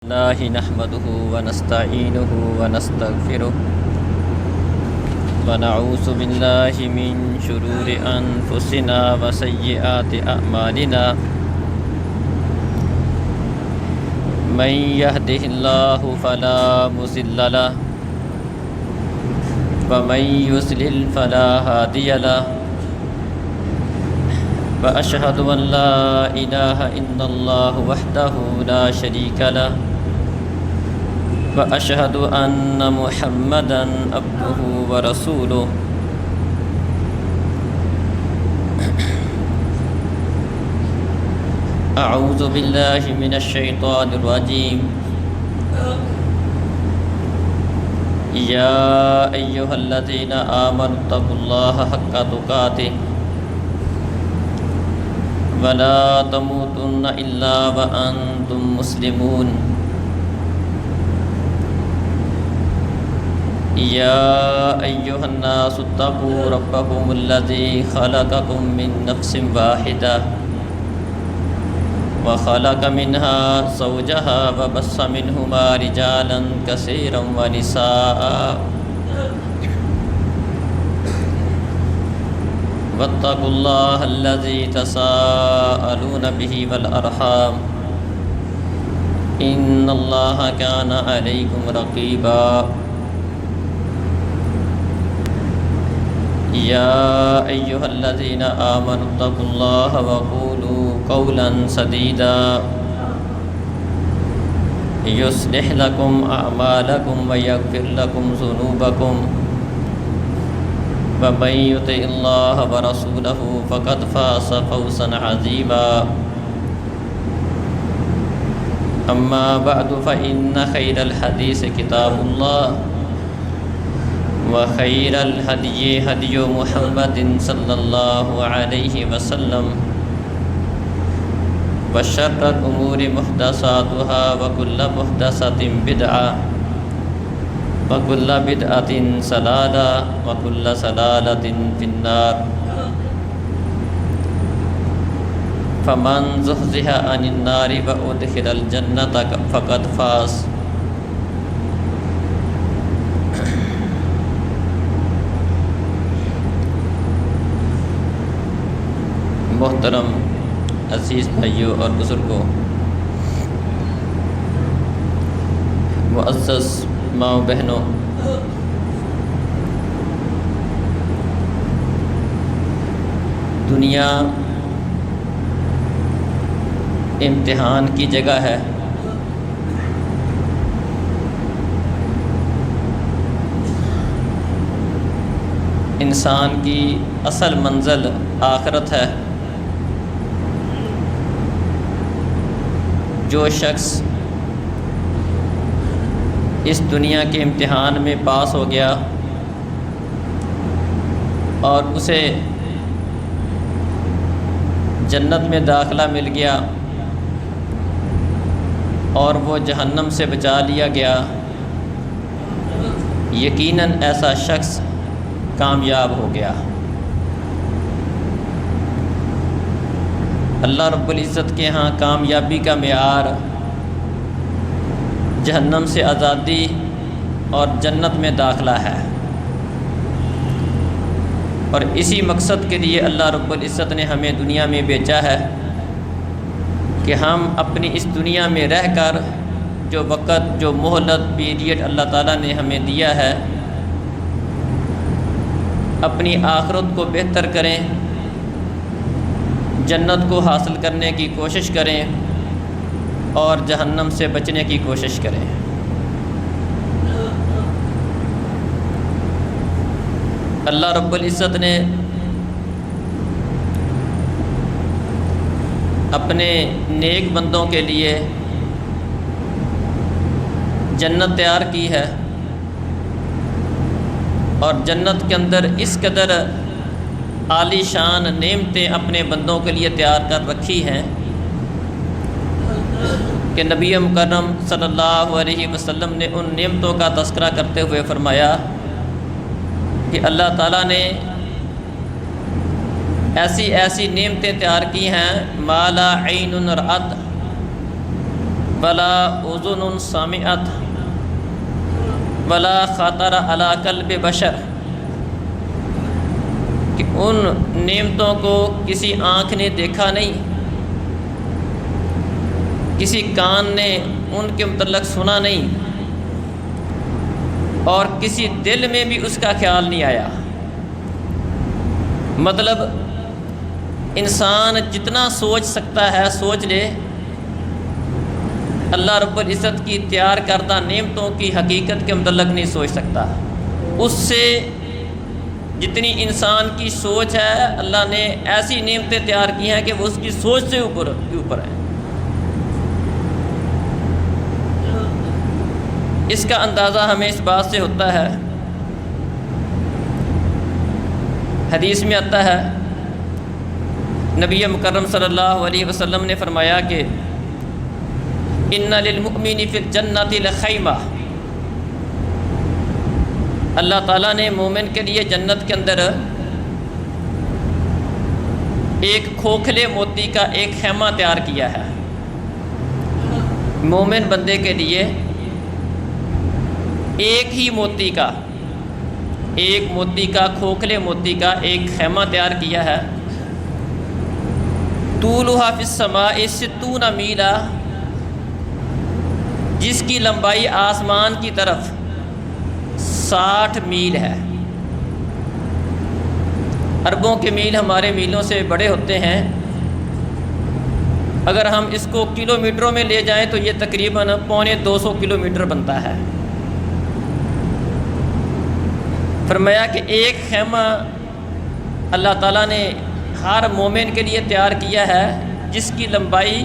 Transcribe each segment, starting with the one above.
الله نحمده ونستعينه ونستغفره ونعوذ بالله من شرور أنفسنا وسيئات أعمالنا من يهده الله فلا مضل له ومن يضلل فلا هادي له وأشهد أن لا إله إلا الله وحده لا شريك له وأشهد أن محمدا عبده ورسوله أعوذ بالله من الشيطان الرجيم يا أيها الذين آمنوا اتقوا الله حق تقاته ولا تموتن إلا وأنتم مسلمون يا أيها الناس اتقوا ربكم الذي خلقكم من نفس واحدة وخلق منها زوجها وبث منهما رجالا كثيرا ونساء واتقوا الله الذي تساءلون به والأرحام إن الله كان عليكم رقيبا يا أيها الذين آمنوا اتقوا الله وقولوا قولا سديدا يصلح لكم أعمالكم ويغفر لكم ذنوبكم ومن يطع الله ورسوله فقد فاز فوزا عظيما أما بعد فإن خير الحديث كتاب الله وخير الهدي هدي محمد صلى الله عليه وسلم وشر الأمور محدثاتها وكل محدثة بدعة وكل بدعة ضلالة وكل ضلالة في النار فمن زحزح عن النار وأدخل الجنة فقد فاز محترم عزیز بھائیوں اور بزرگوں، معزز ماؤں بہنوں، دنیا امتحان کی جگہ ہے۔ انسان کی اصل منزل آخرت ہے۔ جو شخص اس دنیا کے امتحان میں پاس ہو گیا اور اسے جنت میں داخلہ مل گیا اور وہ جہنم سے بچا لیا گیا، یقیناً ایسا شخص کامیاب ہو گیا۔ اللہ رب العزت کے ہاں کامیابی کا معیار جہنم سے آزادی اور جنت میں داخلہ ہے، اور اسی مقصد کے لیے اللہ رب العزت نے ہمیں دنیا میں بھیجا ہے کہ ہم اپنی اس دنیا میں رہ کر جو وقت، جو مہلت پیریڈ اللہ تعالیٰ نے ہمیں دیا ہے، اپنی آخرت کو بہتر کریں، جنت کو حاصل کرنے کی کوشش کریں اور جہنم سے بچنے کی کوشش کریں۔ اللہ رب العزت نے اپنے نیک بندوں کے لیے جنت تیار کی ہے، اور جنت کے اندر اس قدر عالی شان نعمتیں اپنے بندوں کے لیے تیار کر رکھی ہیں کہ نبی مکرم صلی اللہ علیہ وسلم نے ان نعمتوں کا تذکرہ کرتے ہوئے فرمایا کہ اللہ تعالیٰ نے ایسی ایسی نعمتیں تیار کی ہیں ما لا عین رأت، ولا اذن سامعت ولا خطر علی قلب بشر، کہ ان نعمتوں کو کسی آنکھ نے دیکھا نہیں، کسی کان نے ان کے متعلق سنا نہیں، اور کسی دل میں بھی اس کا خیال نہیں آیا۔ مطلب انسان جتنا سوچ سکتا ہے سوچ لے، اللہ رب العزت کی تیار کردہ نعمتوں کی حقیقت کے متعلق نہیں سوچ سکتا۔ اس سے جتنی انسان کی سوچ ہے، اللہ نے ایسی نعمتیں تیار کی ہیں کہ وہ اس کی سوچ سے اوپر ہیں۔ اس کا اندازہ ہمیں اس بات سے ہوتا ہے، حدیث میں آتا ہے نبی مکرم صلی اللہ علیہ وسلم نے فرمایا کہ ان للمؤمن فی الجنۃ لخیمہ، اللہ تعالیٰ نے مومن کے لیے جنت کے اندر ایک کھوکھلے موتی کا ایک خیمہ تیار کیا ہے۔ مومن بندے کے لیے ایک ہی موتی کا، ایک موتی کا، کھوکھلے موتی کا ایک خیمہ تیار کیا ہے۔ طولها فی السماء 60 میلا، جس کی لمبائی آسمان کی طرف 60 میل ہے۔ اربوں کے میل ہمارے میلوں سے بڑے ہوتے ہیں، اگر ہم اس کو کلومیٹروں میں لے جائیں تو یہ تقریباً 250 کلومیٹر بنتا ہے۔ فرمایا کہ ایک خیمہ اللہ تعالیٰ نے ہر مومن کے لیے تیار کیا ہے جس کی لمبائی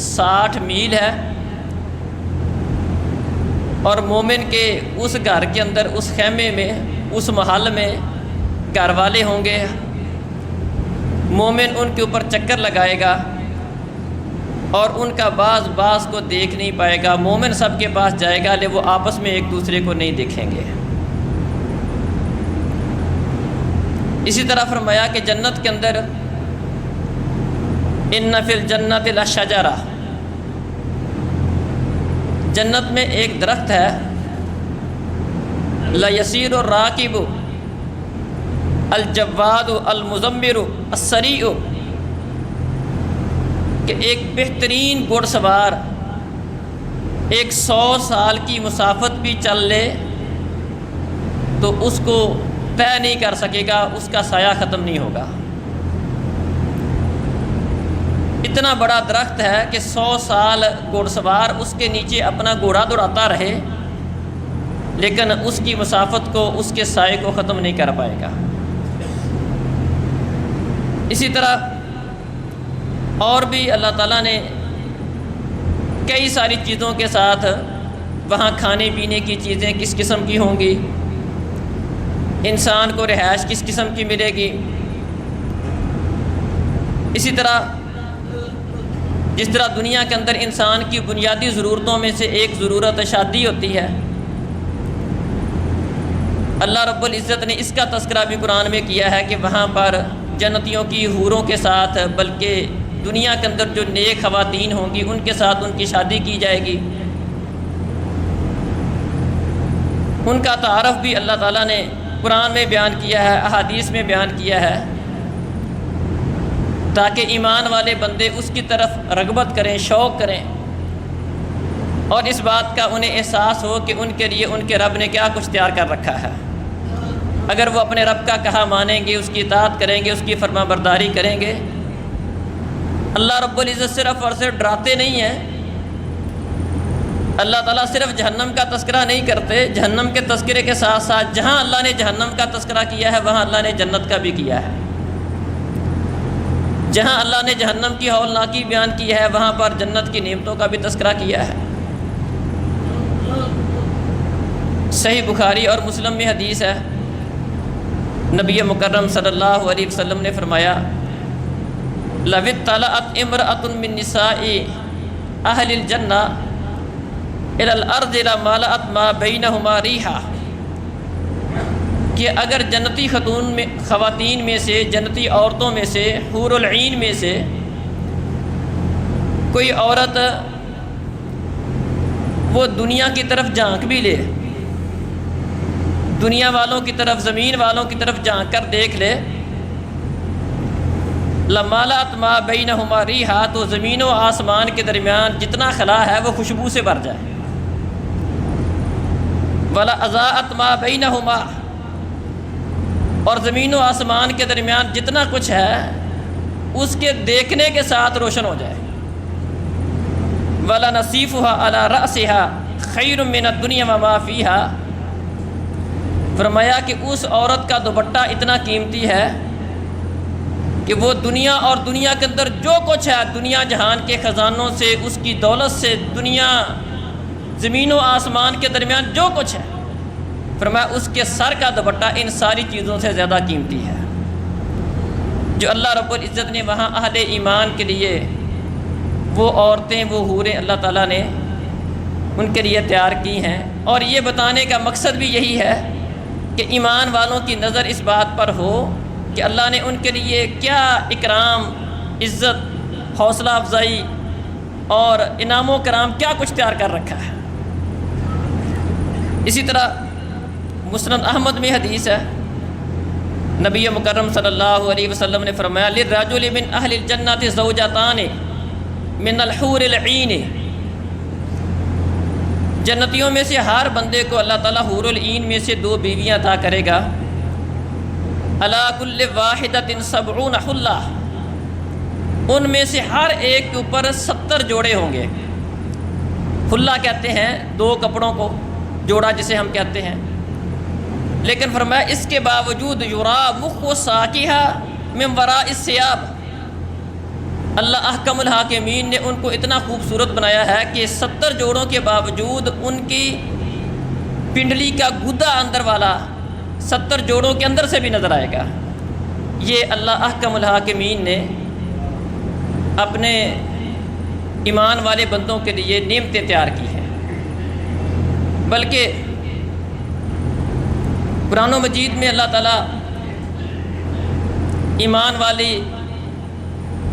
60 میل ہے، اور مومن کے اس گھر کے اندر، اس خیمے میں، اس محل میں گھر والے ہوں گے، مومن ان کے اوپر چکر لگائے گا اور ان کا بعض کو دیکھ نہیں پائے گا۔ مومن سب کے پاس جائے گا لیکن وہ آپس میں ایک دوسرے کو نہیں دیکھیں گے۔ اسی طرح فرمایا کہ جنت کے اندر ان فی الجنۃ لشجرہ، جنت میں ایک درخت ہے، لیسیر الراکب الجواد المزمر السریع، کہ ایک بہترین گھڑ سوار 100 سال کی مسافت بھی چل لے تو اس کو طے نہیں کر سکے گا، اس کا سایہ ختم نہیں ہوگا۔ اتنا بڑا درخت ہے کہ 100 سال گھوڑ سوار اس کے نیچے اپنا گھوڑا دوڑاتا رہے لیکن اس کی مسافت کو، اس کے سائے کو ختم نہیں کر پائے گا۔ اسی طرح اور بھی اللہ تعالیٰ نے کئی ساری چیزوں کے ساتھ، وہاں کھانے پینے کی چیزیں کس قسم کی ہوں گی، انسان کو رہائش کس قسم کی ملے گی۔ اسی طرح جس طرح دنیا کے اندر انسان کی بنیادی ضرورتوں میں سے ایک ضرورت شادی ہوتی ہے، اللہ رب العزت نے اس کا تذکرہ بھی قرآن میں کیا ہے کہ وہاں پر جنتیوں کی حوروں کے ساتھ، بلکہ دنیا کے اندر جو نیک خواتین ہوں گی ان کے ساتھ ان کی شادی کی جائے گی۔ ان کا تعارف بھی اللہ تعالیٰ نے قرآن میں بیان کیا ہے، احادیث میں بیان کیا ہے، تاکہ ایمان والے بندے اس کی طرف رغبت کریں، شوق کریں، اور اس بات کا انہیں احساس ہو کہ ان کے لیے ان کے رب نے کیا کچھ تیار کر رکھا ہے۔ اگر وہ اپنے رب کا کہا مانیں گے، اس کی اطاعت کریں گے، اس کی فرما برداری کریں گے، اللہ رب العزت صرف اور صرف ڈراتے نہیں ہیں۔ اللہ تعالیٰ صرف جہنم کا تذکرہ نہیں کرتے، جہنم کے تذکرے کے ساتھ ساتھ جہاں اللہ نے جہنم کا تذکرہ کیا ہے وہاں اللہ نے جنت کا بھی کیا ہے۔ جہاں اللہ نے جہنم کی ہولناکی بیان کی ہے وہاں پر جنت کی نعمتوں کا بھی تذکرہ کیا ہے۔ صحیح بخاری اور مسلم میں حدیث ہے، نبی مکرم صلی اللہ علیہ وسلم نے فرمایا، لَوِ اطَّلَعَتْ امْرَأَةٌ مِّن نِّسَاءِ أَهْلِ الْجَنَّةِ إِلَى الْأَرْضِ لَمَلَأَتْ مَا بَيْنَهُمَا رِيحًا، کہ اگر جنتی خواتین میں سے، جنتی عورتوں میں سے، حور العین میں سے کوئی عورت وہ دنیا کی طرف جھانک بھی لے، دنیا والوں کی طرف، زمین والوں کی طرف جھانک کر دیکھ لے، لمالات ما بینہما ریحا، تو زمین و آسمان کے درمیان جتنا خلا ہے وہ خوشبو سے بھر جائے، ولا اضاءت ما بینہما، اور زمین و آسمان کے درمیان جتنا کچھ ہے اس کے دیکھنے کے ساتھ روشن ہو جائے، ولا نصیفھا علی رأسھا خیر من الدنیا وما فیھا، فرمایا کہ اس عورت کا دوپٹہ اتنا قیمتی ہے کہ وہ دنیا اور دنیا کے اندر جو کچھ ہے، دنیا جہان کے خزانوں سے، اس کی دولت سے، دنیا زمین و آسمان کے درمیان جو کچھ ہے، فرمایا اس کے سر کا دوپٹہ ان ساری چیزوں سے زیادہ قیمتی ہے، جو اللہ رب العزت نے وہاں اہل ایمان کے لیے وہ عورتیں، وہ حوریں اللہ تعالیٰ نے ان کے لیے تیار کی ہیں۔ اور یہ بتانے کا مقصد بھی یہی ہے کہ ایمان والوں کی نظر اس بات پر ہو کہ اللہ نے ان کے لیے کیا اکرام، عزت، حوصلہ افزائی اور انعام و کرام کیا کچھ تیار کر رکھا ہے۔ اسی طرح مسند احمد میں حدیث ہے، نبی مکرم صلی اللہ علیہ وسلم نے فرمایا للرجل من اہل الجنۃ زوجتان من الحور العین، جنتیوں میں سے ہر بندے کو اللہ تعالیٰ حور العین میں سے 2 بیویاں عطا کرے گا، علی کل واحدۃ 70 حلہ، ان میں سے ہر ایک کے اوپر 70 جوڑے ہوں گے۔ حلہ کہتے ہیں 2 کپڑوں کو، جوڑا جسے ہم کہتے ہیں، لیکن فرمایا اس کے باوجود یرا مخ ساقیھا من وراء الثیاب، اللہ احکم الحاکمین نے ان کو اتنا خوبصورت بنایا ہے کہ 70 جوڑوں کے باوجود ان کی پنڈلی کا گدا اندر والا 70 جوڑوں کے اندر سے بھی نظر آئے گا۔ یہ اللہ احکم الحاکمین نے اپنے ایمان والے بندوں کے لیے نعمتیں تیار کی ہیں۔ بلکہ قرآن و مجید میں اللہ تعالیٰ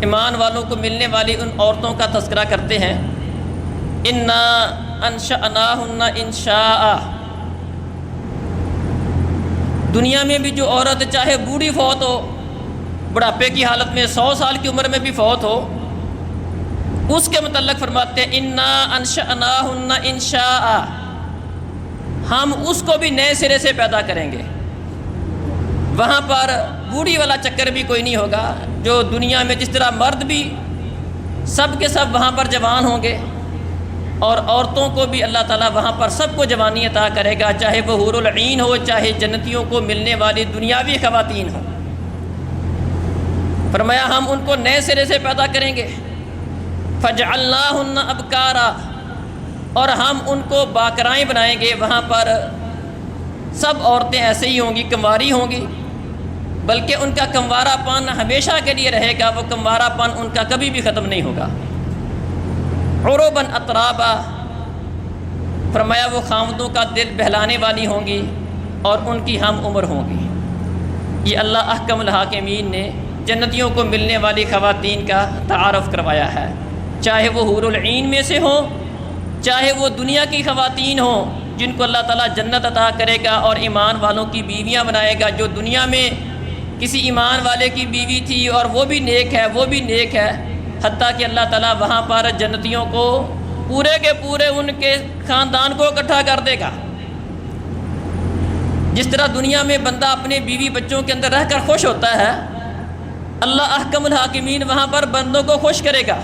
ایمان والوں کو ملنے والی ان عورتوں کا تذکرہ کرتے ہیں، انا انشأناہن انشاء، دنیا میں بھی جو عورت چاہے بوڑھی فوت ہو، بڑھاپے کی حالت میں 100 سال کی عمر میں بھی فوت ہو، اس کے متعلق فرماتے ہیں انا انشأناہن انشاء، ہم اس کو بھی نئے سرے سے پیدا کریں گے۔ وہاں پر بوڑھی والا چکر بھی کوئی نہیں ہوگا، جو دنیا میں جس طرح مرد بھی سب کے سب وہاں پر جوان ہوں گے، اور عورتوں کو بھی اللہ تعالیٰ وہاں پر سب کو جوانی عطا کرے گا، چاہے وہ حور العین ہو، چاہے جنتیوں کو ملنے والی دنیاوی خواتین ہوں۔ فرمایا ہم ان کو نئے سرے سے پیدا کریں گے، فجعلناہن ابکارا، اور ہم ان کو باکرائیں بنائیں گے۔ وہاں پر سب عورتیں ایسے ہی ہوں گی، کنواری ہوں گی، بلکہ ان کا کنوارا پن ہمیشہ کے لیے رہے گا، وہ کنوارا پن ان کا کبھی بھی ختم نہیں ہوگا۔ عرباً اترابا، فرمایا وہ خامدوں کا دل بہلانے والی ہوں گی اور ان کی ہم عمر ہوں گی۔ یہ اللہ احکم الحاکمین نے جنتیوں کو ملنے والی خواتین کا تعارف کروایا ہے، چاہے وہ حور العین میں سے ہوں، چاہے وہ دنیا کی خواتین ہوں جن کو اللہ تعالیٰ جنت عطا کرے گا اور ایمان والوں کی بیویاں بنائے گا۔ جو دنیا میں کسی ایمان والے کی بیوی تھی اور وہ بھی نیک ہے، وہ بھی نیک ہے، حتیٰ کہ اللہ تعالیٰ وہاں پر جنتیوں کو پورے کے پورے ان کے خاندان کو اکٹھا کر دے گا۔ جس طرح دنیا میں بندہ اپنے بیوی بچوں کے اندر رہ کر خوش ہوتا ہے، اللہ احکم الحاکمین وہاں پر بندوں کو خوش کرے گا۔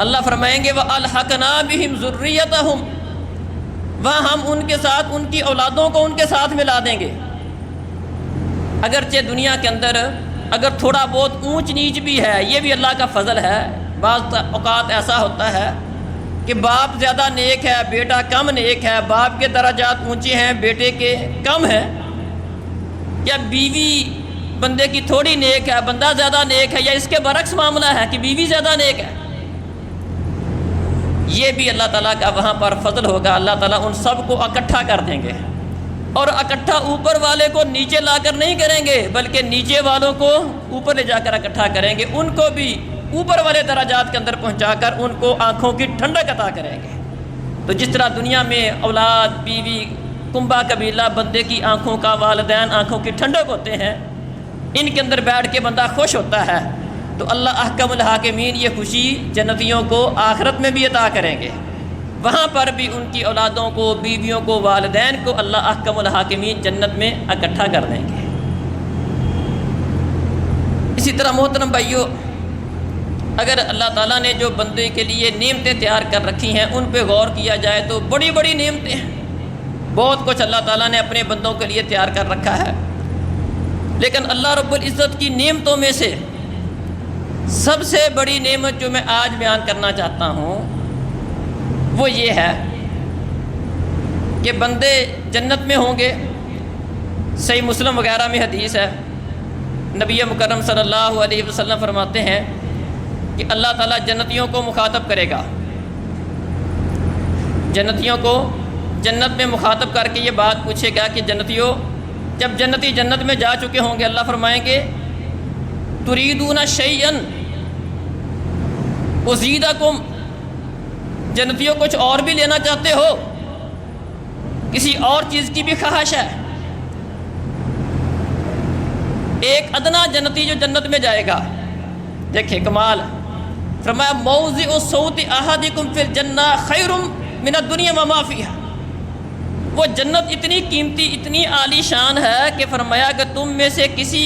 اللہ فرمائیں گے وَأَلْحَقْنَا بِهِمْ ذُرِّيَّتَهُمْ، وہاں ہم ان کے ساتھ ان کی اولادوں کو ان کے ساتھ ملا دیں گے۔ اگرچہ دنیا کے اندر اگر تھوڑا بہت اونچ نیچ بھی ہے، یہ بھی اللہ کا فضل ہے۔ بعض اوقات ایسا ہوتا ہے کہ باپ زیادہ نیک ہے، بیٹا کم نیک ہے، باپ کے درجات اونچے ہیں، بیٹے کے کم ہیں، یا بیوی بندے کی تھوڑی نیک ہے، بندہ زیادہ نیک ہے، یا اس کے برعکس معاملہ ہے کہ بیوی زیادہ نیک ہے۔ یہ بھی اللہ تعالیٰ کا وہاں پر فضل ہوگا۔ اللہ تعالیٰ ان سب کو اکٹھا کر دیں گے، اور اکٹھا اوپر والے کو نیچے لا کر نہیں کریں گے، بلکہ نیچے والوں کو اوپر لے جا کر اکٹھا کریں گے، ان کو بھی اوپر والے درجات کے اندر پہنچا کر ان کو آنکھوں کی ٹھنڈک عطا کریں گے۔ تو جس طرح دنیا میں اولاد، بیوی، کنبہ قبیلہ بندے کی آنکھوں کا، والدین آنکھوں کی ٹھنڈک ہوتے ہیں، ان کے اندر بیٹھ کے بندہ خوش ہوتا ہے، تو اللہ احکم الحاکمین یہ خوشی جنتیوں کو آخرت میں بھی عطا کریں گے، وہاں پر بھی ان کی اولادوں کو، بیویوں کو، والدین کو اللہ احکم الحاکمین جنت میں اکٹھا کر دیں گے۔ اسی طرح محترم بھائیو، اگر اللہ تعالیٰ نے جو بندے کے لیے نعمتیں تیار کر رکھی ہیں ان پہ غور کیا جائے تو بڑی بڑی نعمتیں ہیں، بہت کچھ اللہ تعالیٰ نے اپنے بندوں کے لیے تیار کر رکھا ہے، لیکن اللہ رب العزت کی نعمتوں میں سے سب سے بڑی نعمت جو میں آج بیان کرنا چاہتا ہوں وہ یہ ہے کہ بندے جنت میں ہوں گے۔ صحیح مسلم وغیرہ میں حدیث ہے، نبی مکرم صلی اللہ علیہ وسلم فرماتے ہیں کہ اللہ تعالیٰ جنتیوں کو مخاطب کرے گا، جنتیوں کو جنت میں مخاطب کر کے یہ بات پوچھے گا کہ جنتیوں، جب جنتی جنت میں جا چکے ہوں گے اللہ فرمائیں گے تریدون شیئا ازیدکم، جنتیوں کچھ اور بھی لینا چاہتے ہو، کسی اور چیز کی بھی خواہش ہے؟ ایک ادنا جنتی جو جنت میں جائے گا، دیکھیں کمال، فرمایا موضع صوت احدکم فی الجنہ خیر من الدنیا وما فیہا، وہ جنت اتنی قیمتی، اتنی عالی شان ہے کہ فرمایا کہ تم میں سے کسی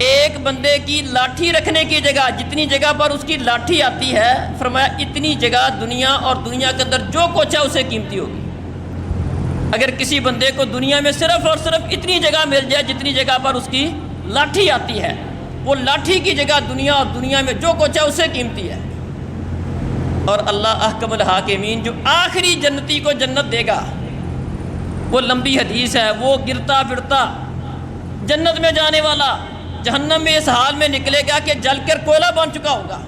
ایک بندے کی لاٹھی رکھنے کی جگہ، جتنی جگہ پر اس کی لاٹھی آتی ہے، فرمایا اتنی جگہ دنیا اور دنیا کے اندر جو کچھ ہے اسے قیمتی ہوگی۔ اگر کسی بندے کو دنیا میں صرف اور صرف اتنی جگہ مل جائے جتنی جگہ پر اس کی لاٹھی آتی ہے، وہ لاٹھی کی جگہ دنیا اور دنیا میں جو کچھ ہے اسے قیمتی ہے۔ اور اللہ احکم الحاکمین جو آخری جنتی کو جنت دے گا، وہ لمبی حدیث ہے، وہ گرتا پھرتا جنت میں جانے والا جہنم میں اس حال میں نکلے گا کہ جل کر کوئلہ بن چکا ہوگا،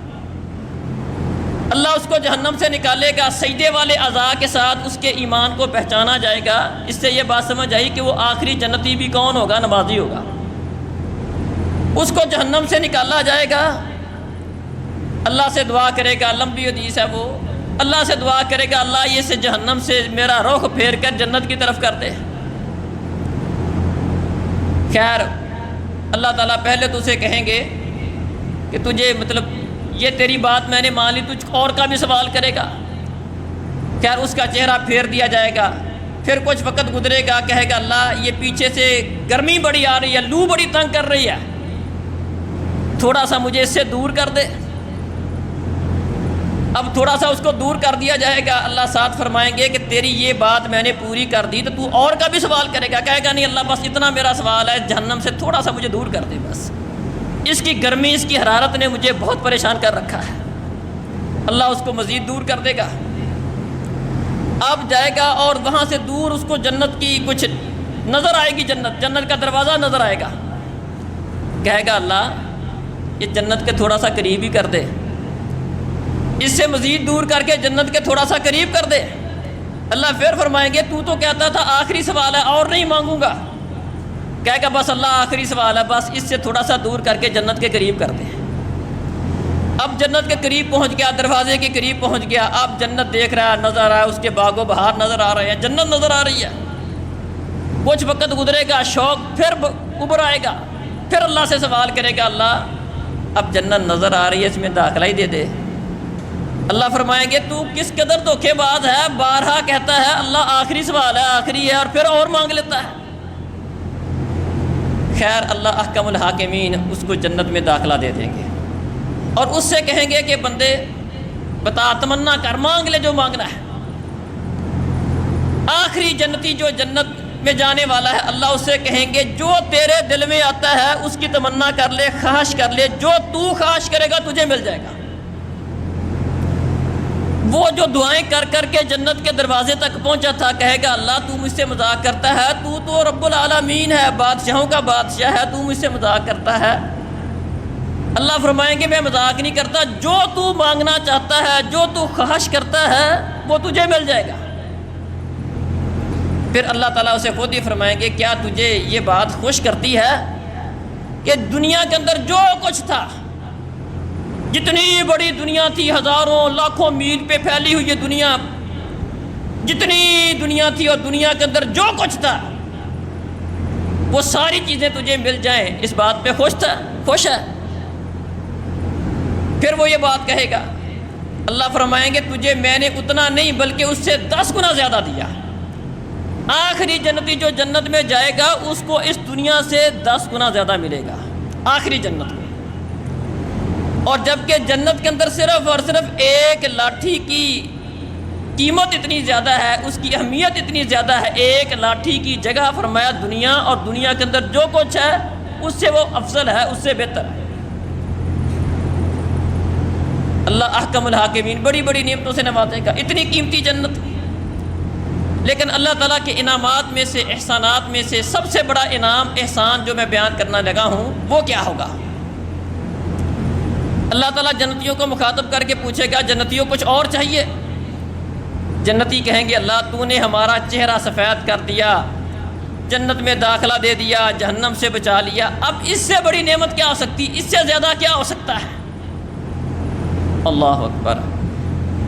اللہ اس کو جہنم سے نکالے گا، سجدے والے اعضاء کے ساتھ اس کے ایمان کو پہچانا جائے گا۔ اس سے یہ بات سمجھ آئی کہ وہ آخری جنتی بھی کون ہوگا؟ نمازی ہوگا۔ اس کو جہنم سے نکالا جائے گا، اللہ سے دعا کرے گا، لمبی حدیث ہے وہ، اللہ سے دعا کرے گا اللہ یہ سے جہنم سے میرا رخ پھیر کر جنت کی طرف کر دے۔ خیر اللہ تعالیٰ پہلے تو اسے کہیں گے کہ تجھے یہ تیری بات میں نے مان لی، تجھ اور کا بھی سوال کرے گا۔ خیر اس کا چہرہ پھیر دیا جائے گا، پھر کچھ وقت گزرے گا، کہے گا اللہ یہ پیچھے سے گرمی بڑی آ رہی ہے، لو بڑی تنگ کر رہی ہے، تھوڑا سا مجھے اس سے دور کر دے۔ اب تھوڑا سا اس کو دور کر دیا جائے گا، اللہ ساتھ فرمائیں گے کہ تیری یہ بات میں نے پوری کر دی تو اور کا بھی سوال کرے گا، کہے گا نہیں اللہ بس اتنا میرا سوال ہے، جہنم سے تھوڑا سا مجھے دور کر دے، بس اس کی گرمی، اس کی حرارت نے مجھے بہت پریشان کر رکھا ہے۔ اللہ اس کو مزید دور کر دے گا۔ اب جائے گا اور وہاں سے دور اس کو جنت کی کچھ نظر آئے گی، جنت کا دروازہ نظر آئے گا، کہے گا اللہ یہ جنت کے تھوڑا سا قریب ہی کر دے، اس سے مزید دور کر کے جنت کے تھوڑا سا قریب کر دے۔ اللہ پھر فرمائیں گے تو کہتا تھا آخری سوال ہے اور نہیں مانگوں گا، کہے گا بس اللہ آخری سوال ہے، بس اس سے تھوڑا سا دور کر کے جنت کے قریب کر دے۔ اب جنت کے قریب پہنچ گیا، دروازے کے قریب پہنچ گیا، اب جنت دیکھ رہا ہے، نظر آ رہا ہے، اس کے باغ و بہار نظر آ رہے ہیں، جنت نظر آ رہی ہے۔ کچھ وقت گزرے گا، شوق پھر ابھر آئے گا، پھر اللہ سے سوال کرے گا اللہ اب جنت نظر آ رہی ہے، اس میں داخلہ ہی دے دے۔ اللہ فرمائیں گے تو کس قدر دھوکے باز ہے، بارہا کہتا ہے اللہ آخری سوال ہے، آخری ہے، اور پھر اور مانگ لیتا ہے۔ خیر اللہ احکم الحاکمین اس کو جنت میں داخلہ دے دیں گے اور اس سے کہیں گے کہ بندے بتا تمنا کر، مانگ لے جو مانگنا ہے۔ آخری جنتی جو جنت میں جانے والا ہے، اللہ اس سے کہیں گے جو تیرے دل میں آتا ہے اس کی تمنا کر لے، خواہش کر لے، جو تو خواہش کرے گا تجھے مل جائے گا۔ وہ جو دعائیں کر کر کے جنت کے دروازے تک پہنچا تھا، کہے گا اللہ تو مجھ سے مذاق کرتا ہے، تو رب العالمین ہے، بادشاہوں کا بادشاہ ہے، تو مجھ سے مذاق کرتا ہے۔ اللہ فرمائیں گے میں مذاق نہیں کرتا، جو تو مانگنا چاہتا ہے، جو تو خواہش کرتا ہے وہ تجھے مل جائے گا۔ پھر اللہ تعالیٰ اسے خود ہی فرمائیں گے کیا تجھے یہ بات خوش کرتی ہے کہ دنیا کے اندر جو کچھ تھا، جتنی بڑی دنیا تھی، ہزاروں لاکھوں میل پہ پھیلی ہوئی یہ دنیا، جتنی دنیا تھی اور دنیا کے اندر جو کچھ تھا وہ ساری چیزیں تجھے مل جائیں، اس بات پہ خوش ہے؟ پھر وہ یہ بات کہے گا، اللہ فرمائیں گے تجھے میں نے اتنا نہیں بلکہ اس سے 10 گنا زیادہ دیا۔ آخری جنتی جو جنت میں جائے گا اس کو اس دنیا سے 10 گنا زیادہ ملے گا، آخری جنت کو۔ اور جبکہ جنت کے اندر صرف اور صرف ایک لاٹھی کی قیمت اتنی زیادہ ہے، اس کی اہمیت اتنی زیادہ ہے، ایک لاٹھی کی جگہ فرمایا دنیا، اور دنیا کے اندر جو کچھ ہے اس سے وہ افضل ہے، اس سے بہتر ہے۔ اللہ احکم الحاکمین بڑی بڑی نعمتوں سے نوازے گا، اتنی قیمتی جنت۔ لیکن اللہ تعالیٰ کے انعامات میں سے، احسانات میں سے سب سے بڑا انعام، احسان جو میں بیان کرنا لگا ہوں وہ کیا ہوگا؟ اللہ تعالیٰ جنتیوں کو مخاطب کر کے پوچھے گا، جنتیوں کچھ اور چاہیے؟ جنتی کہیں گے اللہ تو نے ہمارا چہرہ سفید کر دیا، جنت میں داخلہ دے دیا، جہنم سے بچا لیا، اب اس سے بڑی نعمت کیا ہو سکتی، اس سے زیادہ کیا ہو سکتا ہے؟ اللہ اکبر۔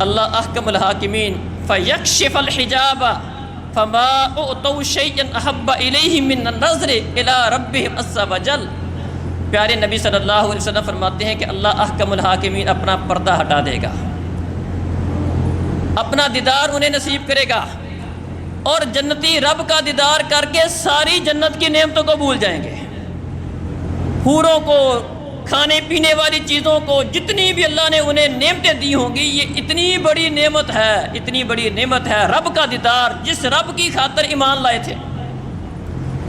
اللہ احکم الحاکمین فیکشف الحجاب فما اعطوا شیئا احب الیہم من النظر الی ربہم عز وجل۔ پیارے نبی صلی اللہ علیہ وسلم فرماتے ہیں کہ اللہ احکم الحاکمین اپنا پردہ ہٹا دے گا، اپنا دیدار انہیں نصیب کرے گا، اور جنتی رب کا دیدار کر کے ساری جنت کی نعمتوں کو بھول جائیں گے، حوروں کو، کھانے پینے والی چیزوں کو، جتنی بھی اللہ نے انہیں نعمتیں دی ہوں گی، یہ اتنی بڑی نعمت ہے، اتنی بڑی نعمت ہے رب کا دیدار، جس رب کی خاطر ایمان لائے تھے۔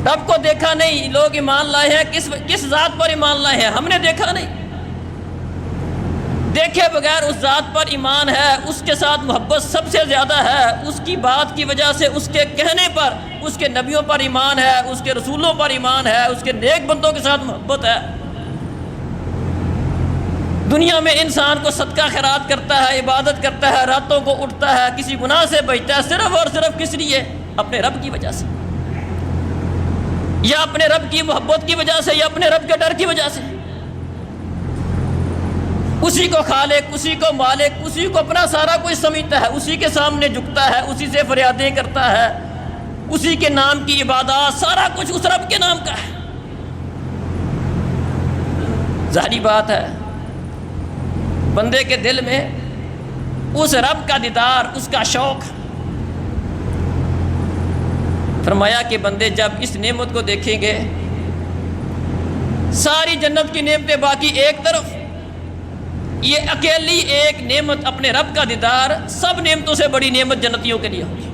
رب کو دیکھا نہیں، لوگ ایمان لائے ہیں، کس ذات پر ایمان لائے ہیں؟ ہم نے دیکھا نہیں، دیکھے بغیر اس ذات پر ایمان ہے، اس کے ساتھ محبت سب سے زیادہ ہے، اس کی بات کی وجہ سے، اس کے کہنے پر، اس کے نبیوں پر ایمان ہے، اس کے رسولوں پر ایمان ہے، اس کے نیک بندوں کے ساتھ محبت ہے۔ دنیا میں انسان کو صدقہ خیرات کرتا ہے، عبادت کرتا ہے، راتوں کو اٹھتا ہے، کسی گناہ سے بچتا ہے، صرف اور صرف کس لیے؟ اپنے رب کی وجہ سے، یا اپنے رب کی محبت کی وجہ سے، یا اپنے رب کے ڈر کی وجہ سے۔ اسی کو خالق، اسی کو مالک، اسی کو اپنا سارا کچھ سمجھتا ہے، اسی کے سامنے جھکتا ہے، اسی سے فریادیں کرتا ہے، اسی کے نام کی عبادات، سارا کچھ اس رب کے نام کا ہے۔ ظاہری بات ہے بندے کے دل میں اس رب کا دیدار، اس کا شوق۔ فرمایا کہ بندے جب اس نعمت کو دیکھیں گے، ساری جنت کی نعمتیں باقی ایک طرف، یہ اکیلی ایک نعمت اپنے رب کا دیدار سب نعمتوں سے بڑی نعمت جنتیوں کے لیے ہوگی۔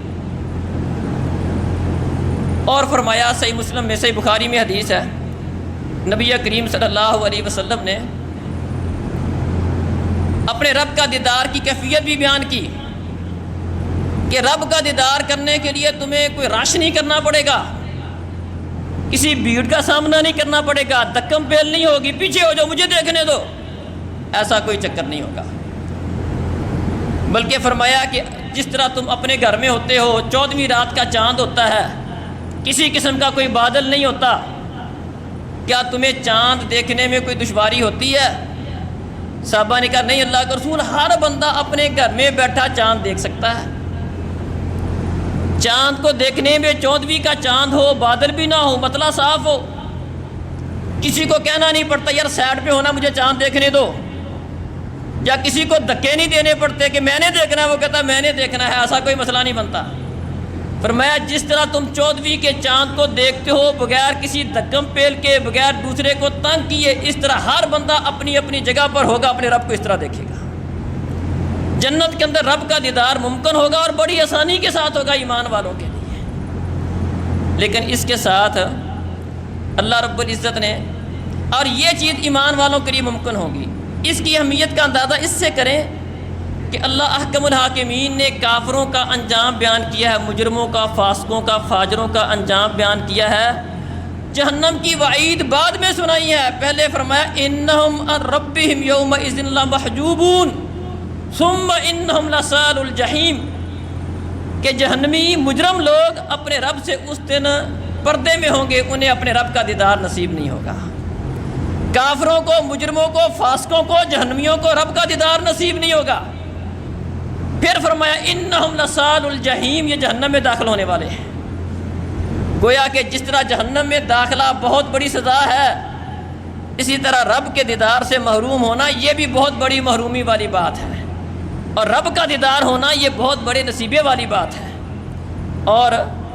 اور فرمایا صحیح مسلم میں، صحیح بخاری میں حدیث ہے، نبی کریم صلی اللہ علیہ وسلم نے اپنے رب کا دیدار کی کیفیت بھی بیان کی کہ رب کا دیدار کرنے کے لیے تمہیں کوئی رش نہیں کرنا پڑے گا، کسی بھیڑ کا سامنا نہیں کرنا پڑے گا، دھکم پیل نہیں ہوگی، پیچھے ہو جاؤ مجھے دیکھنے دو، ایسا کوئی چکر نہیں ہوگا۔ بلکہ فرمایا کہ جس طرح تم اپنے گھر میں ہوتے ہو، 14ویں رات کا چاند ہوتا ہے، کسی قسم کا کوئی بادل نہیں ہوتا، کیا تمہیں چاند دیکھنے میں کوئی دشواری ہوتی ہے؟ صحابہ نے کہا نہیں اللہ کے رسول، ہر بندہ اپنے گھر میں بیٹھا چاند دیکھ سکتا ہے۔ چاند کو دیکھنے میں 14ویں کا چاند ہو، بادل بھی نہ ہو، مطلع صاف ہو، کسی کو کہنا نہیں پڑتا یار سائڈ پہ ہونا مجھے چاند دیکھنے دو، یا کسی کو دھکے نہیں دینے پڑتے کہ میں نے دیکھنا ہے، وہ کہتا میں نے دیکھنا ہے، ایسا کوئی مسئلہ نہیں بنتا۔ فرمایا جس طرح تم 14ویں کے چاند کو دیکھتے ہو بغیر کسی دھکم پیل کے، بغیر دوسرے کو تنگ کیے، اس طرح ہر بندہ اپنی اپنی جگہ پر ہوگا، اپنے رب کو اس طرح دیکھے گا۔ جنت کے اندر رب کا دیدار ممکن ہوگا، اور بڑی آسانی کے ساتھ ہوگا ایمان والوں کے لیے۔ لیکن اس کے ساتھ اللہ رب العزت نے، اور یہ چیز ایمان والوں کے لیے ممکن ہوگی، اس کی اہمیت کا اندازہ اس سے کریں کہ اللہ احکم الحاکمین نے کافروں کا انجام بیان کیا ہے، مجرموں کا، فاسقوں کا، فاجروں کا انجام بیان کیا ہے، جہنم کی وعید بعد میں سنائی ہے۔ پہلے فرمایا انہم عن ربہم یومئذ لمحجوبون ثم انہم لصال الجحیم، کہ جہنمی مجرم لوگ اپنے رب سے اس دن پردے میں ہوں گے، انہیں اپنے رب کا دیدار نصیب نہیں ہوگا۔ کافروں کو، مجرموں کو، فاسقوں کو، جہنمیوں کو رب کا دیدار نصیب نہیں ہوگا۔ پھر فرمایا انہم لصال الجحیم، یہ جہنم میں داخل ہونے والے ہیں۔ گویا کہ جس طرح جہنم میں داخلہ بہت بڑی سزا ہے، اسی طرح رب کے دیدار سے محروم ہونا یہ بھی بہت بڑی محرومی والی بات ہے، اور رب کا دیدار ہونا یہ بہت بڑے نصیبے والی بات ہے۔ اور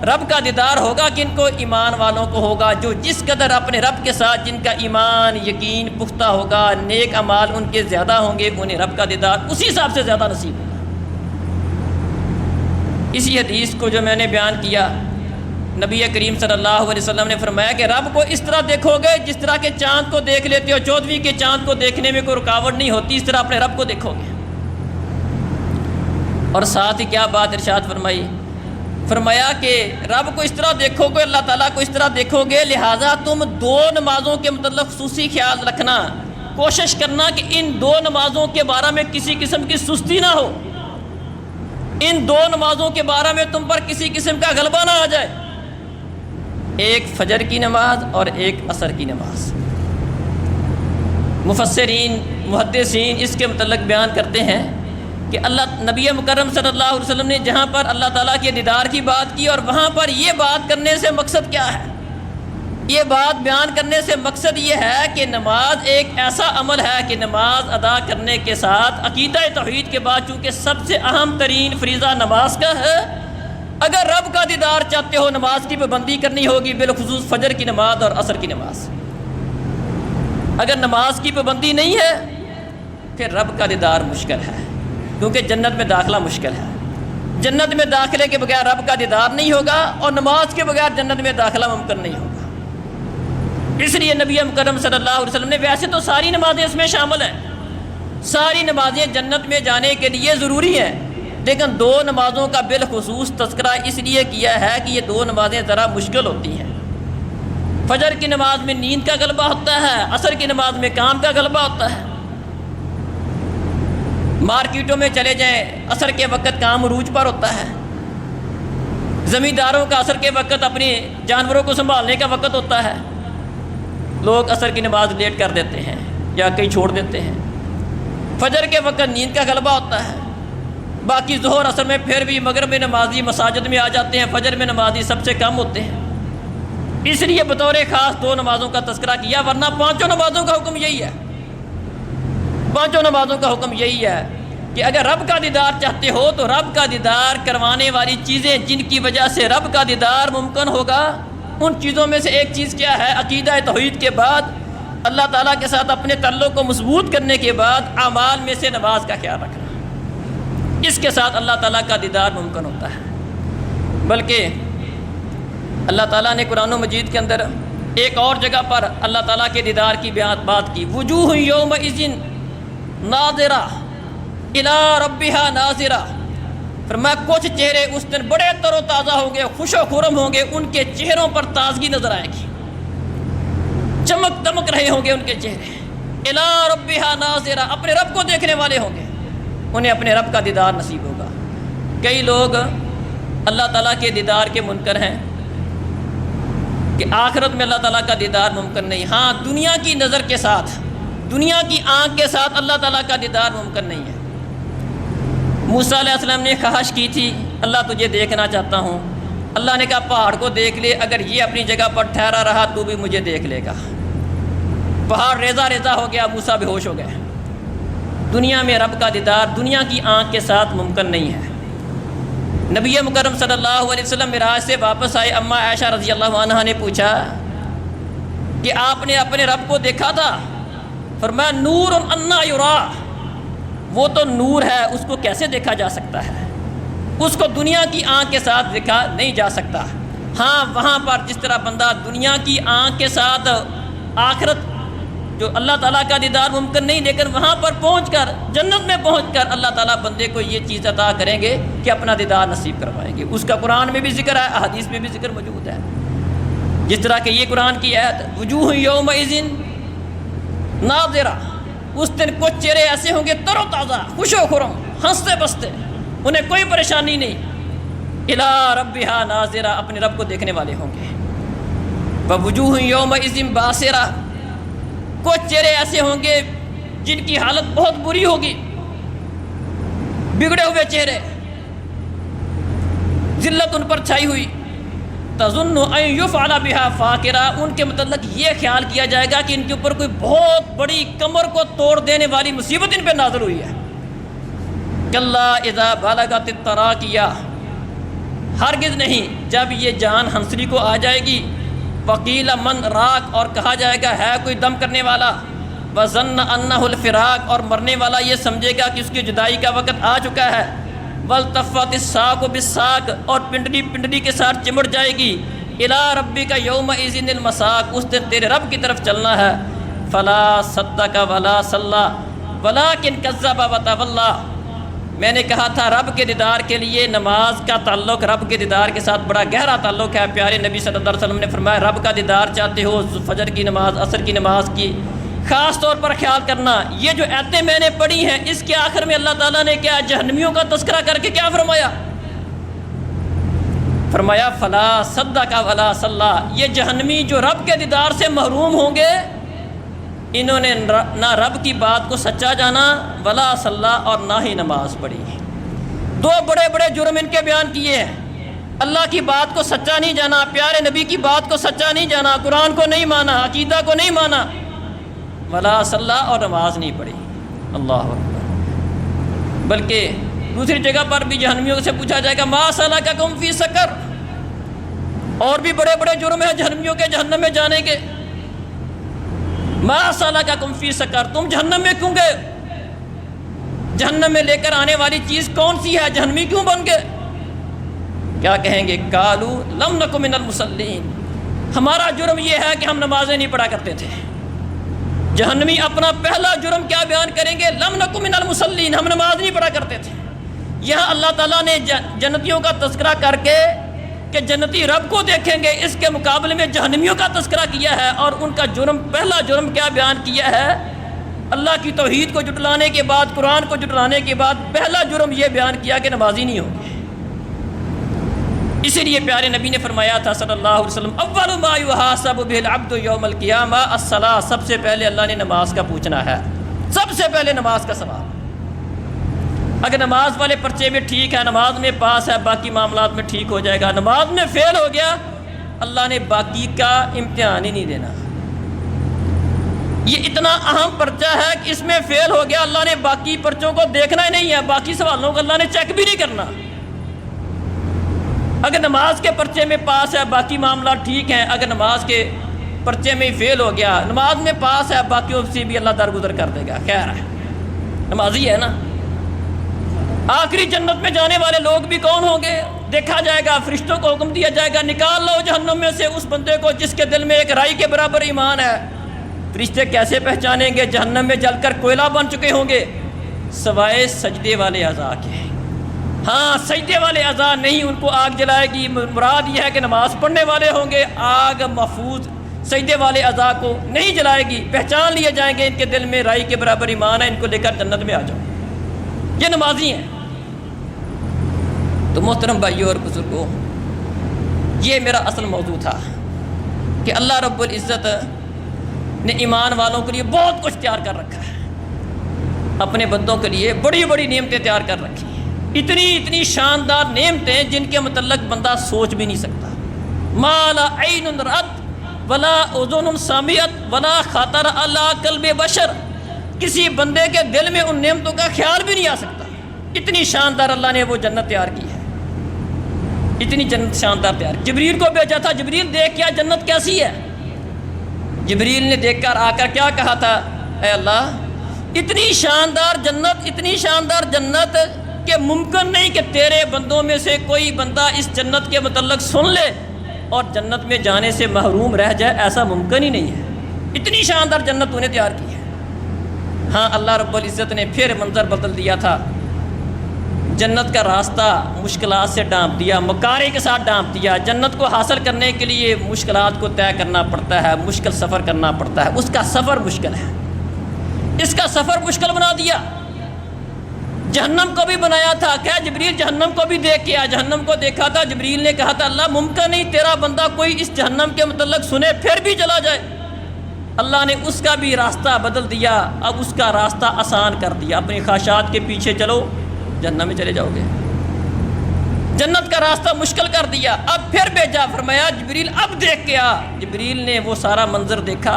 رب کا دیدار ہوگا کن کو؟ ایمان والوں کو ہوگا، جو جس قدر اپنے رب کے ساتھ جن کا ایمان یقین پختہ ہوگا، نیک اعمال ان کے زیادہ ہوں گے، انہیں رب کا دیدار اسی حساب سے زیادہ نصیب ہوگا۔ اسی حدیث کو جو میں نے بیان کیا، نبی کریم صلی اللہ علیہ وسلم نے فرمایا کہ رب کو اس طرح دیکھو گے جس طرح کے چاند کو دیکھ لیتے ہو، 14ویں کے چاند کو دیکھنے میں کوئی رکاوٹ نہیں ہوتی، اس طرح اپنے رب کو دیکھو گے۔ اور ساتھ ہی کیا بات ارشاد فرمائی؟ فرمایا کہ رب کو اس طرح دیکھو گے، اللہ تعالیٰ کو اس طرح دیکھو گے، لہٰذا تم 2 نمازوں کے متعلق خصوصی خیال رکھنا، کوشش کرنا کہ ان 2 نمازوں کے بارے میں کسی قسم کی سستی نہ ہو، ان 2 نمازوں کے بارے میں تم پر کسی قسم کا غلبہ نہ آ جائے، ایک فجر کی نماز اور ایک عصر کی نماز۔ مفسرین محدثین اس کے متعلق بیان کرتے ہیں کہ نبی مکرم صلی اللہ علیہ وسلم نے جہاں پر اللہ تعالیٰ کے دیدار کی بات کی، اور وہاں پر یہ بات کرنے سے مقصد کیا ہے؟ یہ بات بیان کرنے سے مقصد یہ ہے کہ نماز ایک ایسا عمل ہے کہ نماز ادا کرنے کے ساتھ عقیدہ توحید کے بعد چونکہ سب سے اہم ترین فریضہ نماز کا ہے، اگر رب کا دیدار چاہتے ہو نماز کی پابندی کرنی ہوگی، بالخصوص فجر کی نماز اور عصر کی نماز۔ اگر نماز کی پابندی نہیں ہے پھر رب کا دیدار مشکل ہے، کیونکہ جنت میں داخلہ مشکل ہے۔ جنت میں داخلے کے بغیر رب کا دیدار نہیں ہوگا، اور نماز کے بغیر جنت میں داخلہ ممکن نہیں ہوگا۔ اس لیے نبی مکرم صلی اللہ علیہ وسلم نے، ویسے تو ساری نمازیں اس میں شامل ہیں، ساری نمازیں جنت میں جانے کے لیے ضروری ہیں، لیکن 2 نمازوں کا بالخصوص تذکرہ اس لیے کیا ہے کہ یہ 2 نمازیں ذرا مشکل ہوتی ہیں۔ فجر کی نماز میں نیند کا غلبہ ہوتا ہے، عصر کی نماز میں کام کا غلبہ ہوتا ہے۔ مارکیٹوں میں چلے جائیں، عصر کے وقت کام عروج پر ہوتا ہے۔ زمینداروں کا عصر کے وقت اپنے جانوروں کو سنبھالنے کا وقت ہوتا ہے، لوگ عصر کی نماز لیٹ کر دیتے ہیں یا کہیں چھوڑ دیتے ہیں۔ فجر کے وقت نیند کا غلبہ ہوتا ہے، باقی ظہر عصر میں پھر بھی مغرب میں نمازی مساجد میں آ جاتے ہیں، فجر میں نمازی سب سے کم ہوتے ہیں۔ اس لیے بطور خاص 2 نمازوں کا تذکرہ کیا، ورنہ 5 نمازوں کا حکم یہی ہے، 5 نمازوں کا حکم یہی ہے کہ اگر رب کا دیدار چاہتے ہو تو رب کا دیدار کروانے والی چیزیں جن کی وجہ سے رب کا دیدار ممکن ہوگا، ان چیزوں میں سے ایک چیز کیا ہے؟ عقیدہ توحید کے بعد اللہ تعالیٰ کے ساتھ اپنے تعلق کو مضبوط کرنے کے بعد اعمال میں سے نماز کا خیال رکھنا، اس کے ساتھ اللہ تعالیٰ کا دیدار ممکن ہوتا ہے۔ بلکہ اللہ تعالیٰ نے قرآن مجید کے اندر ایک اور جگہ پر اللہ تعالیٰ کے دیدار کی بات کی، وجوہ یومئذ ناظرہ الی ربہا ناظرہ، فرمایا کچھ چہرے اس دن بڑے تر و تازہ ہوں گے، خوش و خرم ہوں گے، ان کے چہروں پر تازگی نظر آئے گی، چمک دمک رہے ہوں گے ان کے چہرے، الی ربہا ناظرہ، اپنے رب کو دیکھنے والے ہوں گے، انہیں اپنے رب کا دیدار نصیب ہوگا۔ کئی لوگ اللہ تعالیٰ کے دیدار کے منکر ہیں کہ آخرت میں اللہ تعالیٰ کا دیدار ممکن نہیں، ہاں دنیا کی نظر کے ساتھ، دنیا کی آنکھ کے ساتھ اللہ تعالیٰ کا دیدار ممکن نہیں ہے۔ موسیٰ علیہ السلام نے خواہش کی تھی، اللہ تجھے دیکھنا چاہتا ہوں، اللہ نے کہا پہاڑ کو دیکھ لے، اگر یہ اپنی جگہ پر ٹھہرا رہا تو بھی مجھے دیکھ لے گا۔ پہاڑ ریزہ ریزہ ہو گیا، موسیٰ بے ہوش ہو گئے۔ دنیا میں رب کا دیدار دنیا کی آنکھ کے ساتھ ممکن نہیں ہے۔ نبی مکرم صلی اللہ علیہ وسلم معراج سے واپس آئے، اماں عائشہ رضی اللہ عنہا نے پوچھا کہ آپ نے اپنے رب کو دیکھا تھا؟ فرمایا نور انا یرا، وہ تو نور ہے، اس کو کیسے دیکھا جا سکتا ہے، اس کو دنیا کی آنکھ کے ساتھ دیکھا نہیں جا سکتا۔ ہاں وہاں پر جس طرح بندہ دنیا کی آنکھ کے ساتھ آخرت جو اللہ تعالیٰ کا دیدار ممکن نہیں، لیکن وہاں پر پہنچ کر، جنت میں پہنچ کر اللہ تعالیٰ بندے کو یہ چیز عطا کریں گے کہ اپنا دیدار نصیب کروائیں گے۔ اس کا قرآن میں بھی ذکر ہے، احادیث میں بھی ذکر موجود ہے، جس طرح کہ یہ قرآن کی آیت وجوہ یومئذ ناظرہ، اس دن کچھ چہرے ایسے ہوں گے تر و تازہ، خوش و خرم، ہنستے بستے، انہیں کوئی پریشانی نہیں، الی ربہا ناظرہ، اپنے رب کو دیکھنے والے ہوں گے۔ ووجوہ یومئذ باسرہ، کچھ چہرے ایسے ہوں گے جن کی حالت بہت بری ہوگی، بگڑے ہوئے چہرے، ذلت ان پر چھائی ہوئی. تظن ان یفعل بها فاقرہ، ان کے متعلق یہ خیال کیا جائے گا کہ ان کے اوپر کوئی بہت بڑی کمر کو توڑ دینے والی مصیبت ان پہ نازل ہوئی ہے. کلا اذا بلغت التراقیہ، ہرگز نہیں جب یہ جان ہنسلی کو آ جائے گی. وقیل من راق، اور کہا جائے گا ہے کوئی دم کرنے والا. وظن انہ الفراق، اور مرنے والا یہ سمجھے گا کہ اس کی جدائی کا وقت آ چکا ہے. والتفت الساق بالساق، اور پنڈلی پنڈلی کے ساتھ چمٹ جائے گی. الی ربک یومئذ المساق، اس دن تیرے رب کی طرف چلنا ہے. فلا صدق ولا صلی ولکن کذب وتولی. میں نے کہا تھا رب کے دیدار کے لیے نماز کا تعلق رب کے دیدار کے ساتھ بڑا گہرا تعلق ہے. پیارے نبی صلی اللہ علیہ وسلم نے فرمایا رب کا دیدار چاہتے ہو، فجر کی نماز، عصر کی نماز کی خاص طور پر خیال کرنا. یہ جو آیتیں میں نے پڑھی ہیں اس کے آخر میں اللہ تعالیٰ نے کیا جہنمیوں کا تذکرہ کر کے کیا فرمایا؟ فرمایا فلا صدق ولا صلی. یہ جہنمی جو رب کے دیدار سے محروم ہوں گے، انہوں نے نہ رب کی بات کو سچا جانا ولا صلی، اور نہ ہی نماز پڑھی. دو بڑے بڑے جرم ان کے بیان کیے ہیں. اللہ کی بات کو سچا نہیں جانا، پیارے نبی کی بات کو سچا نہیں جانا، قرآن کو نہیں مانا، عقیدہ کو نہیں مانا، ولا صلی، اور نماز نہیں پڑھی. اللہ اکبر. بلکہ دوسری جگہ پر بھی جہنمیوں سے پوچھا جائے گا ما سلککم فی سقر. اور بھی بڑے بڑے جرم ہیں جہنمیوں کے جہنم میں جانے کے. ما سلککم فی سقر، تم جہنم میں کیوں گئے؟ جہنم میں لے کر آنے والی چیز کون سی ہے؟ جہنمی کیوں بن گئے؟ کیا کہیں گے؟ قالوا لم نک من المصلین، ہمارا جرم یہ ہے کہ ہم نمازیں نہیں پڑھا کرتے تھے. جہنمی اپنا پہلا جرم کیا بیان کریں گے؟ لم نک من المصلین، ہم نماز نہیں پڑھا کرتے تھے. یہاں اللہ تعالیٰ نے جنتیوں کا تذکرہ کر کے کہ جنتی رب کو دیکھیں گے، اس کے مقابلے میں جہنمیوں کا تذکرہ کیا ہے. اور ان کا جرم، پہلا جرم کیا بیان کیا ہے؟ اللہ کی توحید کو جھٹلانے کے بعد، قرآن کو جھٹلانے کے بعد پہلا جرم یہ بیان کیا کہ نمازی نہیں ہوں گے. اسی لیے پیارے نبی نے فرمایا تھا صلی اللہ علیہ وسلم اول ما یحاسب به العبد یوم القیامہ الصلاۃ، سب سے پہلے اللہ نے نماز کا پوچھنا ہے، سب سے پہلے نماز کا سوال. اگر نماز والے پرچے میں ٹھیک ہے، نماز میں پاس ہے، باقی معاملات میں ٹھیک ہو جائے گا. نماز میں فیل ہو گیا، اللہ نے باقی کا امتحان ہی نہیں دینا. یہ اتنا اہم پرچہ ہے کہ اس میں فیل ہو گیا، اللہ نے باقی پرچوں کو دیکھنا ہی نہیں ہے، باقی سوالوں کو اللہ نے چیک بھی نہیں کرنا. اگر نماز کے پرچے میں پاس ہے، باقی معاملات ٹھیک ہیں. اگر نماز کے پرچے میں فیل ہو گیا، نماز میں پاس ہے، باقیوں سے بھی اللہ درگزر کر دے گا. خیر ہے، نمازی ہے نا. آخری جنت میں جانے والے لوگ بھی کون ہوں گے؟ دیکھا جائے گا، فرشتوں کو حکم دیا جائے گا نکال لو جہنم میں سے اس بندے کو جس کے دل میں ایک رائی کے برابر ایمان ہے. فرشتے کیسے پہچانیں گے؟ جہنم میں جل کر کوئلہ بن چکے ہوں گے، سوائے سجدے والے اعضاء کے. ہاں، سجدے والے اعضاء نہیں، ان کو آگ جلائے گی. مراد یہ ہے کہ نماز پڑھنے والے ہوں گے، آگ محفوظ سجدے والے اعضاء کو نہیں جلائے گی. پہچان لیے جائیں گے ان کے دل میں رائی کے برابر ایمان ہے، ان کو لے کر جنت میں آ جاؤ، یہ نمازی ہیں. تو محترم بھائیوں اور بزرگوں، یہ میرا اصل موضوع تھا کہ اللہ رب العزت نے ایمان والوں کے لیے بہت کچھ تیار کر رکھا ہے، اپنے بندوں کے لیے بڑی بڑی نعمتیں تیار کر رکھی ہیں. اتنی شاندار نعمتیں جن کے متعلق بندہ سوچ بھی نہیں سکتا. ما لا عین رأت ولا اذن سمعت ولا خطر علی قلب بشر، کسی بندے کے دل میں ان نعمتوں کا خیال بھی نہیں آ سکتا. اتنی شاندار اللہ نے وہ جنت تیار کی ہے، اتنی جنت شاندار تیار. جبریل کو بھیجا تھا، جبریل دیکھ کیا جنت کیسی ہے. جبریل نے دیکھ کر آ کر کیا کہا تھا؟ اے اللہ، اتنی شاندار جنت، اتنی شاندار جنت کہ ممکن نہیں کہ تیرے بندوں میں سے کوئی بندہ اس جنت کے متعلق سن لے اور جنت میں جانے سے محروم رہ جائے. ایسا ممکن ہی نہیں ہے. اتنی شاندار جنت تو نے تیار کی ہے. ہاں، اللہ رب العزت نے پھر منظر بدل دیا تھا. جنت کا راستہ مشکلات سے ڈانپ دیا، مکاری کے ساتھ ڈانپ دیا. جنت کو حاصل کرنے کے لیے مشکلات کو طے کرنا پڑتا ہے، مشکل سفر کرنا پڑتا ہے. اس کا سفر مشکل ہے، اس کا سفر مشکل بنا دیا. جہنم کو بھی بنایا تھا. کیا جبریل جہنم کو بھی دیکھ کے آیا؟ جہنم کو دیکھا تھا. جبریل نے کہا تھا اللہ ممکن نہیں تیرا بندہ کوئی اس جہنم کے متعلق سنے پھر بھی چلا جائے. اللہ نے اس کا بھی راستہ بدل دیا، اب اس کا راستہ آسان کر دیا. اپنی خواہشات کے پیچھے چلو، جہنم میں چلے جاؤ گے۔ جنت کا راستہ مشکل کر دیا، اب پھر بھیجا، فرمایا جبریل اب دیکھ کے آ۔ جبریل نے وہ سارا منظر دیکھا،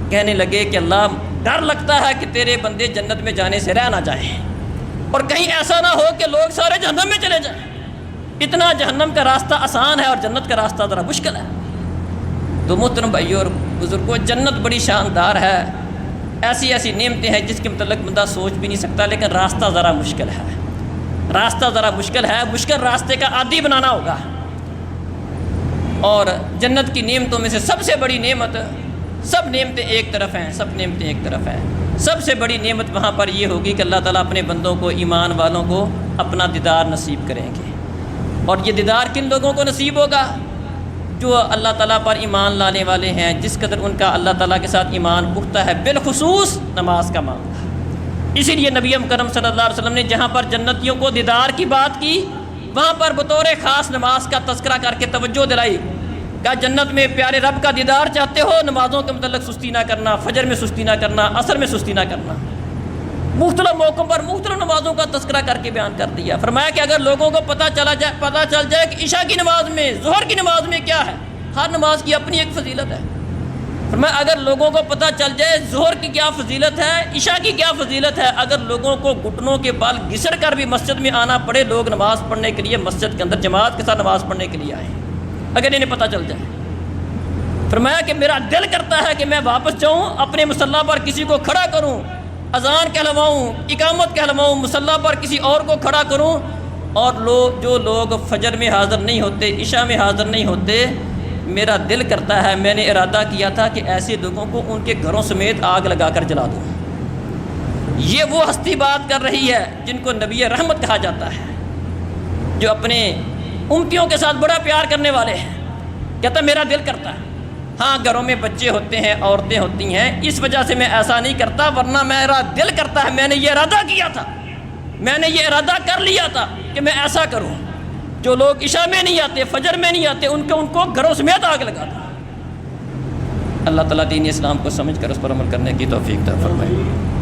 کہنے لگے کہ اللہ ڈر لگتا ہے کہ تیرے بندے جنت میں جانے سے رہ نہ جائیں، اور کہیں ایسا نہ ہو کہ لوگ سارے جہنم میں چلے جائیں۔ اتنا جہنم کا راستہ آسان ہے اور جنت کا راستہ ذرا مشکل ہے۔ تو محترم بھائیوں اور بزرگوں، جنت بڑی شاندار ہے، ایسی ایسی نعمتیں ہیں جس کے متعلق بندہ سوچ بھی نہیں سکتا، لیکن راستہ ذرا مشکل ہے، راستہ ذرا مشکل ہے، مشکل راستے کا عادی بنانا ہوگا۔ اور جنت کی نعمتوں میں سے سب سے بڑی نعمت، سب نعمتیں ایک طرف ہیں، سب نعمتیں ایک طرف ہیں، سب سے بڑی نعمت وہاں پر یہ ہوگی کہ اللہ تعالیٰ اپنے بندوں کو، ایمان والوں کو اپنا دیدار نصیب کریں گے۔ اور یہ دیدار کن لوگوں کو نصیب ہوگا؟ جو اللہ تعالیٰ پر ایمان لانے والے ہیں، جس قدر ان کا اللہ تعالیٰ کے ساتھ ایمان پختہ ہے، بالخصوص نماز کا معاملہ۔ اسی لیے نبی مکرم صلی اللہ علیہ وسلم نے جہاں پر جنتیوں کو دیدار کی بات کی، وہاں پر بطور خاص نماز کا تذکرہ کر کے توجہ دلائی، کہا جنت میں پیارے رب کا دیدار چاہتے ہو، نمازوں کے متعلق سستی نہ کرنا، فجر میں سستی نہ کرنا، عصر میں سستی نہ کرنا۔ مختلف موقعوں پر مختلف نمازوں کا تذکرہ کر کے بیان کر دیا۔ فرمایا کہ اگر لوگوں کو پتہ چل جائے کہ عشاء کی نماز میں، ظہر کی نماز میں کیا ہے، ہر نماز کی اپنی ایک فضیلت ہے۔ فرمایا اگر لوگوں کو پتہ چل جائے ظہر کی کیا فضیلت ہے، عشاء کی کیا فضیلت ہے، اگر لوگوں کو گھٹنوں کے بال گھسڑ کر بھی مسجد میں آنا پڑے، لوگ نماز پڑھنے کے لیے مسجد کے اندر جماعت کے ساتھ نماز پڑھنے کے لیے آئیں، اگر انہیں پتہ چل جائے۔ فرمایا کہ میرا دل کرتا ہے کہ میں واپس جاؤں، اپنے مصلی پر کسی کو کھڑا کروں، اذان کہلواؤں، اقامت کہلواؤں، مصلی پر کسی اور کو کھڑا کروں، اور جو لوگ فجر میں حاضر نہیں ہوتے، عشاء میں حاضر نہیں ہوتے، میرا دل کرتا ہے، میں نے ارادہ کیا تھا کہ ایسے لوگوں کو ان کے گھروں سمیت آگ لگا کر جلا دوں۔ یہ وہ ہستی بات کر رہی ہے جن کو نبی رحمت کہا جاتا ہے، جو اپنے امتیوں کے ساتھ بڑا پیار کرنے والے ہیں۔ کہتا میرا دل کرتا ہے، ہاں گھروں میں بچے ہوتے ہیں، عورتیں ہوتی ہیں، اس وجہ سے میں ایسا نہیں کرتا، ورنہ میرا دل کرتا ہے، میں نے یہ ارادہ کیا تھا، میں نے یہ ارادہ کر لیا تھا کہ میں ایسا کروں، جو لوگ عشاء میں نہیں آتے، فجر میں نہیں آتے، ان کو گھروں سمیت آگ لگا دوں۔ اللہ تعالیٰ دین اسلام کو سمجھ کر اس پر عمل کرنے کی توفیق عطا فرمائے۔